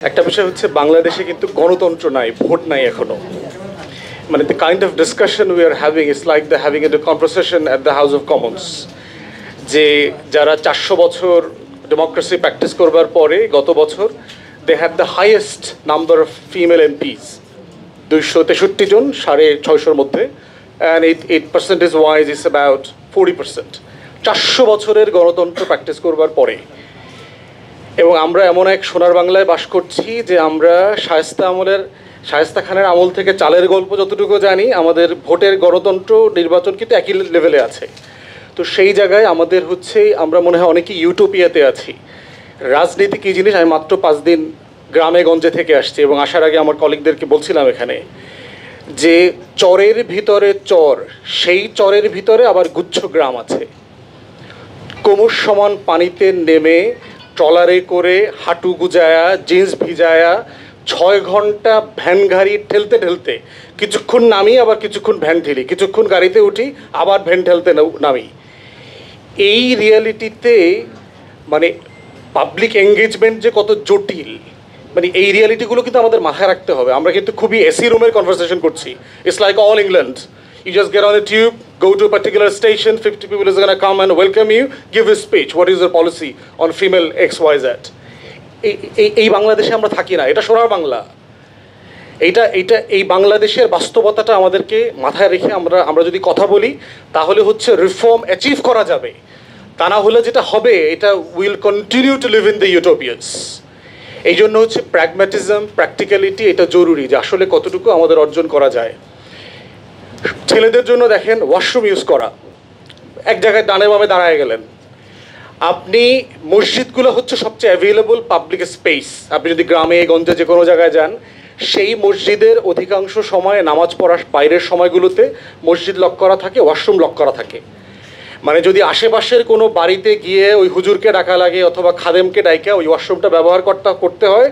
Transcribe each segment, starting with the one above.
একটা বিষয় হচ্ছে বাংলাদেশে কিন্তু গণতন্ত্র নাই, ভোট নাই এখনো। মানে the kind of discussion we are having is like the having a conversation at the House of Commons, যে যারা 400 বছর ডেমোক্রেসি প্র্যাকটিস করবার পরে গত বছর they had the highest number of female MPs, 263 জন 650 মধ্যে, and 8% wise is about 40%। 400 বছরের গণতন্ত্র প্র্যাকটিস করবার পরে, এবং আমরা এমন এক সোনার বাংলায় বাস করছি যে আমরা শায়েস্তা খানের আমল থেকে চালের গল্প যতটুকু জানি, আমাদের ভোটের গণতন্ত্র নির্বাচন কিন্তু একই লেভেলে আছে। তো সেই জায়গায় আমাদের হচ্ছে আমরা মনে হয় অনেকেই ইউটোপিয়াতে আছি। রাজনীতি কী জিনিস আমি মাত্র 5 দিন গ্রামে গঞ্জে থেকে আসছি, এবং আসার আগে আমার কলিগদেরকে বলছিলাম এখানে যে চরের ভিতরে চর, সেই চরের ভিতরে আবার গুচ্ছ গ্রাম আছে। কোমর সমান পানিতে নেমে ট্রলারে করে হাঁটু গুজায়া জিন্স ভিজায়া 6 ঘন্টা ভ্যান গাড়ি ঠেলতে ঠেলতে কিছুক্ষণ নামি, আবার কিছুক্ষণ ভ্যান ঠেলি, কিছুক্ষণ গাড়িতে উঠি, আবার ভ্যান ঠেলতে নামি। এই রিয়ালিটিতে মানে পাবলিক এঙ্গেজমেন্ট যে কত জটিল, মানে এই রিয়ালিটিগুলো কিন্তু আমাদের মাথায় রাখতে হবে। আমরা কিন্তু খুবই এসি রুমের কনভারসেশন করছি। It's like all England, you just get on a tube, go to a particular station, 50 people is going to come and welcome you, give a speech, what is your policy on female XYZ। এই বাংলাদেশে আমরা থাকি না, এটা সোনার বাংলা। এই বাংলাদেশের বাস্তবতাটা আমাদেরকে মাথায় রেখে আমরা যদি কথা বলি, তাহলে হচ্ছে রিফর্ম অ্যাচিভ করা যাবে। তা না হলে যেটা হবে, এটা will continue to live in the utopias. এই জন্য হচ্ছে প্র্যাগম্যাটিজম, প্র্যাকটিক্যালিটি এটা জরুরি, যে আসলে কতটুকু আমাদের অর্জন করা যায়। ছেলেদের জন্য দেখেন ওয়াশরুম ইউজ করা, এক জায়গায় ডানে বামে দাঁড়ায় গেলেন আপনি। মসজিদগুলো হচ্ছে সবচেয়ে অ্যাভেলেবল পাবলিক স্পেস। আপনি যদি গ্রামে গঞ্জে যে কোনো জায়গায় যান, সেই মসজিদের অধিকাংশ সময়ে নামাজ পড়ার বাইরের সময়গুলোতে মসজিদ লক করা থাকে, ওয়াশরুম লক করা থাকে। মানে যদি আশেপাশের কোনো বাড়িতে গিয়ে ওই হুজুরকে ডাকা লাগে অথবা খাদেমকে ডাইকা ওই ওয়াশরুমটা ব্যবহার করতে হয়,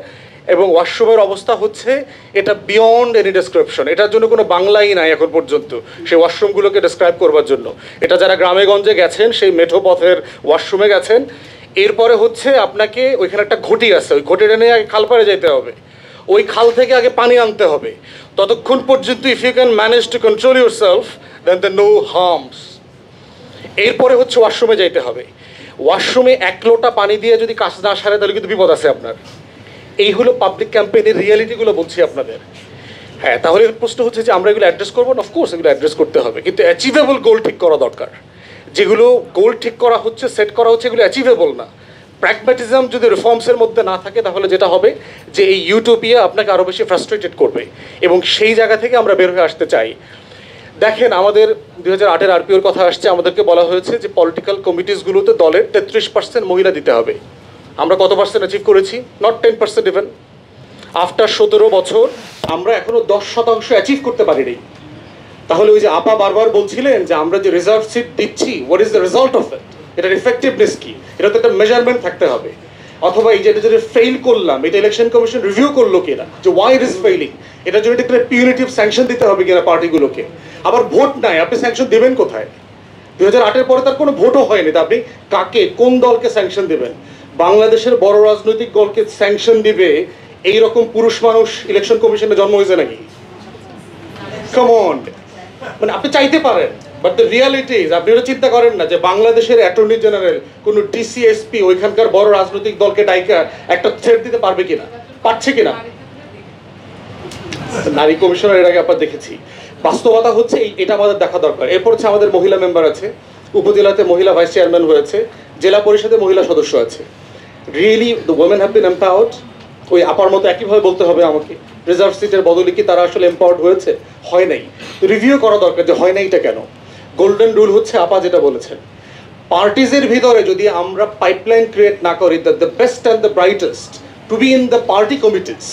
এবং ওয়াশরুমের অবস্থা হচ্ছে এটা বিয়ন্ড এনি ডেসক্রিপশন। এটার জন্য কোনো বাংলাই নাই এখন পর্যন্ত সেই ওয়াশরুমগুলোকে ডেসক্রাইব করবার জন্য। এটা যারা গ্রামে গঞ্জে গেছেন, সেই মেঠো পথের ওয়াশরুমে গেছেন। এরপরে হচ্ছে আপনাকে ওইখানে একটা ঘটি আছে, ওই ঘটিটা নিয়ে আগে খাল পাড়ে যেতে হবে, ওই খাল থেকে আগে পানি আনতে হবে। ততক্ষণ পর্যন্ত if you can manage to control yourself, then the no harms. এরপরে হচ্ছে ওয়াশরুমে যেতে হবে। ওয়াশরুমে 1 লোটা পানি দিয়ে যদি কাজ না সারে, তাহলে কিন্তু বিপদ আছে আপনার। এই হলো পাবলিক ক্যাম্পেইনের রিয়ালিটিগুলো বলছি আপনাদের। হ্যাঁ, তাহলে প্রশ্ন হচ্ছে যে আমরা এগুলো অ্যাড্রেস করবো না। অফকোর্স এগুলো অ্যাড্রেস করতে হবে, কিন্তু অ্যাচিভেবল গোল ঠিক করা দরকার। যেগুলো গোল ঠিক করা হচ্ছে, সেট করা হচ্ছে, এগুলো অ্যাচিভেবল না। প্র্যাগম্যাটিজম যদি রিফর্মসের মধ্যে না থাকে, তাহলে যেটা হবে যে এই ইউটোপিয়া আপনাকে আরও বেশি ফ্রাস্ট্রেটেড করবে, এবং সেই জায়গা থেকে আমরা বের হয়ে আসতে চাই। দেখেন, আমাদের 2008-এর আরপিওর কথা আসছে, আমাদেরকে বলা হয়েছে যে পলিটিক্যাল কমিটিসগুলোতে দলের 33% মহিলা দিতে হবে। আমরা কত পার্সেন্ট অ্যাচিভ করেছি? Not 10% even. আফটার 17 বছর আমরা এখনও 10% অ্যাচিভ করতে পারিনি। তাহলে ওই যে আপা বারবার বলছিলেন যে আমরা যে রিজার্ভ সিট দিচ্ছি, what is the result of it? এটার ইফেক্টিভনেস কি? এটা তো একটা মেজারমেন্ট থাকতে হবে। অথবা এই যে ফেইল করলাম, এটা ইলেকশন কমিশন রিভিউ করলো কিনা, যে ওয়াই ইট ইজ ফেইলিং, এটার জন্য একটা পিউনিটিভ স্যাংশন দিতে হবে কিনা পার্টিগুলোকে। আবার ভোট নাই, আপনি স্যাংশন দেবেন কোথায়? 2008-এর পরে তার কোনো ভোটও হয়নি, তা আপনি কাকে, কোন দলকে স্যাংশন দেবেন? বাংলাদেশের বড় রাজনৈতিক দলকে স্যাংশন দিবে এইরকম পুরুষ মানুষ ইলেকশন কমিশনে জন্ম হয়েছে নাকি? কাম অন, মানে আপনি চাইতে পারেন, বাট দ্য রিয়ালিটি ইজ, আপনি ওটা চিন্তা করেন না যে বাংলাদেশের অ্যাটর্নি জেনারেল, কোনো ডিসিএসপি ওইখানকার বড় রাজনৈতিক দলকে ডাইকা একটা থ্রেট দিতে পারবে কিনা, পারছে কিনা? নারী কমিশনার এর আগে আপনার দেখেছি। বাস্তবতা হচ্ছে এটা আমাদের দেখা দরকার। এরপর হচ্ছে আমাদের মহিলা মেম্বার আছে, উপজেলাতে মহিলা ভাইস চেয়ারম্যান হয়েছে, জেলা পরিষদে মহিলা সদস্য আছে। Really the women have been empowered? ওই আপার মতো একইভাবে বলতে হবে আমাকে, রিজার্ভ সিটের বদলে কি তারা আসলে এম্পাওয়ার্ড হয়েছে? হয় নাই। রিভিউ করা দরকার যে হয় নাইটা কেন। গোল্ডেন রুল হচ্ছে আপা যেটা বলেছেন, পার্টিজের ভিতরে যদি আমরা পাইপলাইন ক্রিয়েট না করি, the best and the brightest to be in the party committees.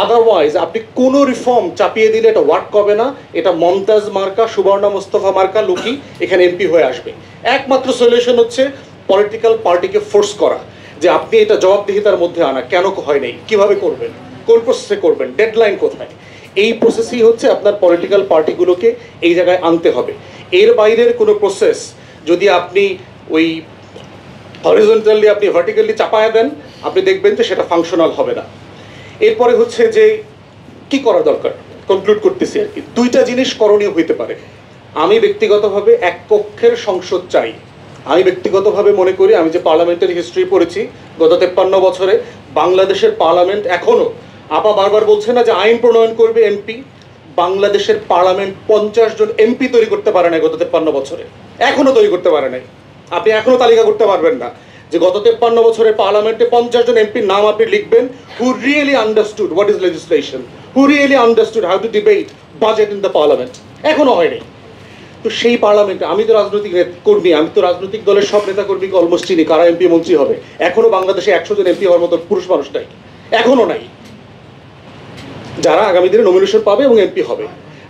Otherwise আপনি কোনো রিফর্ম চাপিয়ে দিলে এটা ওয়ার্ক হবে না। এটা মমতাজ মার্কা, সুবর্ণা মোস্তফা মার্কা লোকই এখানে এমপি হয়ে আসবে। একমাত্র সলিউশন হচ্ছে পলিটিক্যাল পার্টিকে ফোর্স করা, যে আপনি এটা জবাবদিহিতার মধ্যে আনা, কেন হয় নাই, কিভাবে করবেন, কোন প্রসেসে করবেন, ডেডলাইন কোথায়। এই প্রসেসই হচ্ছে আপনার পলিটিক্যাল পার্টিগুলোকে এই জায়গায় আনতে হবে। এর বাইরের কোনো প্রসেস যদি আপনি ওই হরিজন্টালি আপনি ভার্টিক্যালি চাপায়া দেন, আপনি দেখবেন যে সেটা ফাংশনাল হবে না। এরপরে হচ্ছে যে কি করা দরকার, কনক্লুড করতেছি আর কি। দুইটা জিনিস করণীয় হইতে পারে। আমি ব্যক্তিগতভাবে এক কক্ষের সংসদ চাই। আমি ব্যক্তিগতভাবে মনে করি, আমি যে পার্লামেন্টারি হিস্ট্রি পড়েছি গত 53 বছরে, বাংলাদেশের পার্লামেন্ট এখনো, আপা বারবার বলছে না যে আইন প্রণয়ন করবে এমপি, বাংলাদেশের পার্লামেন্ট 50 জন এমপি তৈরি করতে পারে নাই গত 53 বছরে, এখনো তৈরি করতে পারে নাই। আপনি এখনো তালিকা করতে পারবেন না যে গত 53 বছরের পার্লামেন্টে 50 জন এমপির নাম আপনি লিখবেন who really understood what is legislation, who really understood how to debate budget in the parliament. এখনো হয়নি। তো সেই পার্লামেন্টে আমি তো রাজনৈতিক কর্মী, আমি তো রাজনৈতিক দলের সব নেতা কর্মীকে অলমোস্ট চিনি, কারা এমপি মন্ত্রী হবে। এখনো বাংলাদেশে 100 জন এমপি হওয়ার মতো পুরুষ মানুষ নাই, এখনো নাই, যারা আগামী দিনে নমিনেশন পাবে এবং এমপি হবে।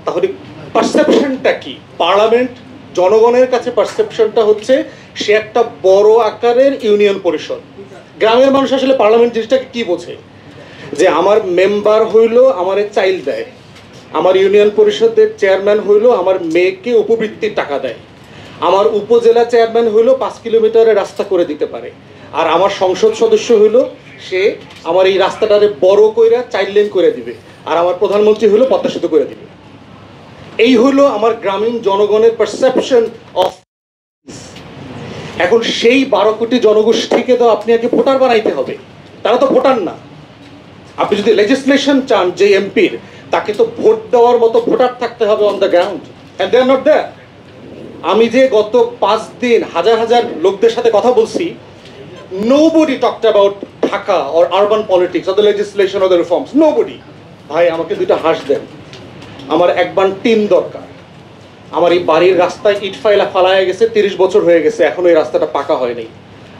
তাহলে পারসেপশনটা কি? পার্লামেন্ট জনগণের কাছে পারসেপশনটা হচ্ছে সে একটা বড় আকারের ইউনিয়ন পরিষদ। গ্রামের মানুষ আসলে পার্লামেন্ট জিনিসটাকে কি বোঝে? যে আমার মেম্বার হইলো আমারে চাইল দেয়, আমার ইউনিয়ন পরিষদের চেয়ারম্যান হইলো আমার মেয়েকে উপবৃত্তির টাকা দেয়, আমার উপজেলা চেয়ারম্যান হইলো 5 কিলোমিটারের রাস্তা করে দিতে পারে, আর আমার সংসদ সদস্য হইলো সে আমার এই রাস্তাটারে বড় কইরা 4 লেন করে দিবে, আর আমার প্রধানমন্ত্রী হইলো পদ্মা সেতু করে দিবে। এই হলো আমার গ্রামীণ জনগণের পারসেপশন অফ। এখন সেই 12 কোটি জনগোষ্ঠীকে তো আপনি আগে ভোটার বানাইতে হবে, তারা তো ভোটার না। আপনি যদি লেজিসলেশন চান যে এমপির, তাকে তো ভোট দেওয়ার মতো ভোটার থাকতে হবে on the ground, and they are not there. আমি যে গত 5 দিন হাজার হাজার লোকদের সাথে কথা বলছি, nobody talked about Dhaka or urban politics or the legislation or the reforms, nobody. ভাই আমাকে দুইটা হাঁস দেন, আমার একবার টিম দরকার। আমার এই বাড়ির রাস্তায় ইট ফালায় গেছে, 30 বছর হয়ে গেছে, এখনো এই রাস্তাটা পাকা হয়নি।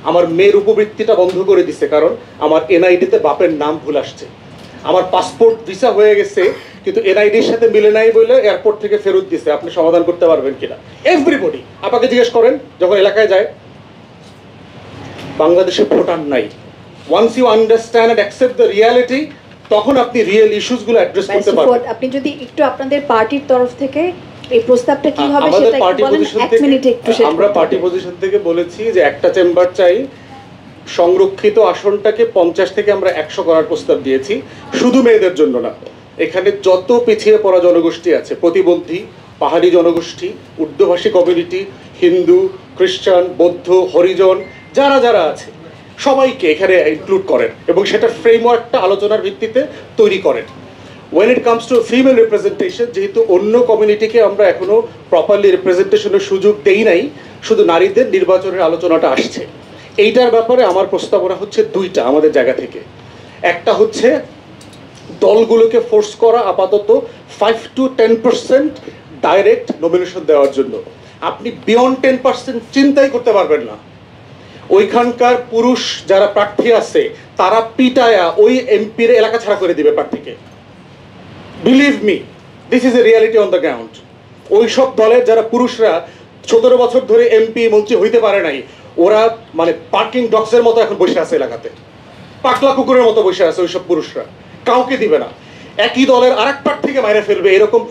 আমার মেয়ের উপবৃত্তিটা বন্ধ করে দিছে কারণ আমার এনআইডিতে বাপের নাম ভুল আসছে। আমার পাসপোর্ট ভিসা হয়ে গেছে কিন্তু এনআইডির সাথে মিলে নাই বলে এয়ারপোর্ট থেকে ফেরত দিছে। আপনি সমাধান করতে পারবেন কিনা? এভরিবডি আপনাকে জিজ্ঞেস করেন যখন এলাকায় যায়। বাংলাদেশে ভোটার নাই। Once you understand and accept the reality, তখন আপনি রিয়েল ইস্যুসগুলো অ্যাড্রেস করতে পারবেন। আপনি যদি একটু আপনাদের পার্টির তরফ থেকে এই প্রস্তাবটা কি হবে আমাদের সেটা পার্টি একটু বলেন, পজিশন 1 থেকে মিনিটে একটু শেয়ার আমরা পার্টি পজিশন থেকে বলেছি যে একটা চেম্বার চাই, সংরক্ষিত আসনটাকে 50 থেকে আমরা 100 করার প্রস্তাব দিয়েছি, শুধু মেয়েদের জন্য না। এখানে যত পিছিয়ে পড়া জনগোষ্ঠী আছে, প্রতিবন্ধী, পাহাড়ি জনগোষ্ঠী, উর্দুভাষী কমিউনিটি, হিন্দু, খ্রিস্টান, বৌদ্ধ, হরিজন, যারা যারা আছে সবাইকে এখানে ইনক্লুড করেন এবং সেটার ফ্রেমওয়ার্কটা আলোচনার ভিত্তিতে তৈরি করেন। when it comes to female representation, যেহেতু অন্য কমিউনিটিকে আমরা এখনো প্রপারলি রিপ্রেজেন্টেশনের সুযোগ দেই নাই, শুধু নারীদের নির্বাচনের আলোচনাটা আসছে। এইটার ব্যাপারে আমার প্রস্তাবনা হচ্ছে দুইটা আমাদের জায়গা থেকে। একটা হচ্ছে দলগুলোকে ফোর্স করা আপাতত 5 to 10% ডাইরেক্ট নমিনেশন দেওয়ার জন্য। আপনি বিয়ন্ড 10% চিন্তাই করতে পারবেন না। ওইখানকার পুরুষ যারা প্রার্থী আছে তারা পিটায়া ওই এমপির এলাকা ছাড়া করে দিবে প্রার্থীকে। Believe me, this is a reality on the ground. ওইসব দলের যারা পুরুষরা 17 বছর ধরে এমপি মন্ত্রী হইতে পারে নাই, ওরা মানে পার্কিং ডগসের মতো এখন বসে আছে এলাকাতে, পাকলা কুকুরের মতো বসে আছে। ওইসব পুরুষরা কাউকে দিবে না, একই দলের আরেক প্রার্থীকে মাইরা ফেলবে, এরকম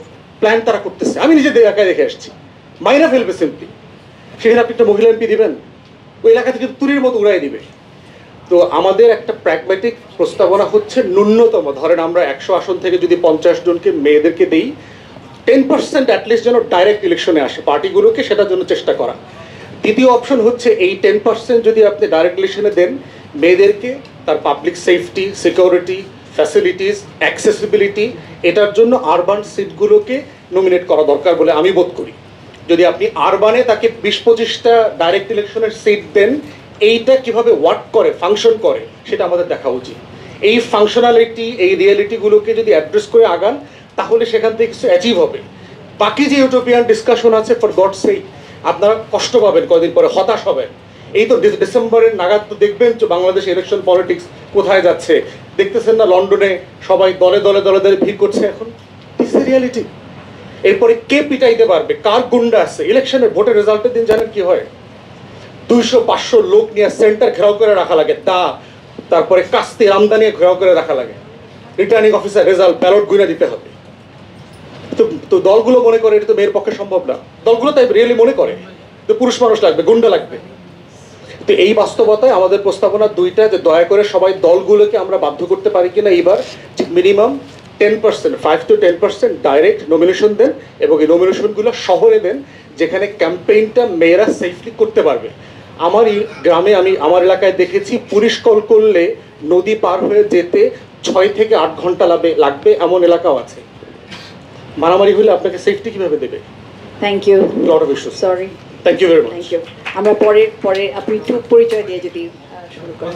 প্ল্যান তারা করতেছে। আমি নিজে এলাকায় দেখে আসছি, মাইরা ফেলবে সিম্পলি। সেখানে আপনি একটা মহিলা এমপি দিবেন, ওই এলাকা থেকে তুরির মতো উড়াই দিবে। তো আমাদের একটা প্র্যাগম্যাটিক প্রস্তাবনা হচ্ছে ন্যূনতম ধরেন আমরা 100 আসন থেকে যদি 50 জনকে মেয়েদেরকে দেই, 10% অ্যাটলিস্ট যেন ডাইরেক্ট ইলেকশনে আসে পার্টিগুলোকে, সেটার জন্য চেষ্টা করা। দ্বিতীয় অপশন হচ্ছে এই 10% যদি আপনি ডাইরেক্ট ইলেকশনে দেন মেয়েদেরকে, তার public safety, security, facilities, accessibility, এটার জন্য আরবান সিটগুলোকে নমিনেট করা দরকার বলে আমি বোধ করি। যদি আপনি আরবানে তাকে 20-25টা ডাইরেক্ট ইলেকশনের সিট দেন, এইটা কিভাবে ওয়ার্ক করে, ফাংশন করে, সেটা আমাদের দেখা উচিত। এই ফাংশনালিটি, এই রিয়েলিটিগুলোকে যদি অ্যাড্রেস করে আগান, তাহলে সেখান থেকে কিছু অ্যাচিভ হবে। বাকি যে ইউটোপিয়ান ডিসকাশন আছে, ফর গডস সেক আপনারা কষ্ট পাবেন, কয়দিন পরে হতাশ হবেন। এই তো ডিসেম্বরের নাগাদ তো দেখবেন বাংলাদেশ ইলেকশন পলিটিক্স কোথায় যাচ্ছে। দেখতেছেন না লন্ডনে সবাই দলে দলে দলে দলে ভিড় করছে এখন। This is reality. এরপরে কে পিটাইতে পারবে, কার গুন্ডা আছে। ইলেকশনের ভোটের রেজাল্টের দিন জানেন কি হয়? 200-500 লোক নিয়ে সেন্টার ঘেরাও করে রাখা লাগে, তারপরে কাস্তে আমদানি ঘেরাও করে রাখা লাগে। Returning officer result ballot guinea দিতে হবে। তো দলগুলো মনে করে এটা তো মেয়ের পক্ষে সম্ভব না। দলগুলো তাই রিয়েলি মনে করে তো পুরুষ মানুষ লাগবে, গুন্ডা লাগবে। তো এই বাস্তবতায় আমাদের প্রস্তাবনা দুইটা, যে দয়া করে সবাই দলগুলোকে আমরা বাধ্য করতে পারি কিনা এইবার মিনিমাম 10%, 5 to 10% ডাইরেক্ট নমিনেশন দেন, এবং এই নমিনেশনগুলো শহরে দেন যেখানে ক্যাম্পেইনটা মেয়েরা সেফলি করতে পারবে। আমার এই গ্রামে, আমি আমার এলাকায় দেখেছি পুলিশ কল করলে নদী পার হয়ে যেতে 6 থেকে 8 ঘন্টা লাগবে, এমন এলাকাও আছে। মারামারি হলে আপনাকে সেফটি কিভাবে দেবে? Thank you. Lot of issues. Sorry. Thank you very much. Thank you. আমরা পরে আপনি একটু পরিচয় দিয়ে যদি শুরু করেন।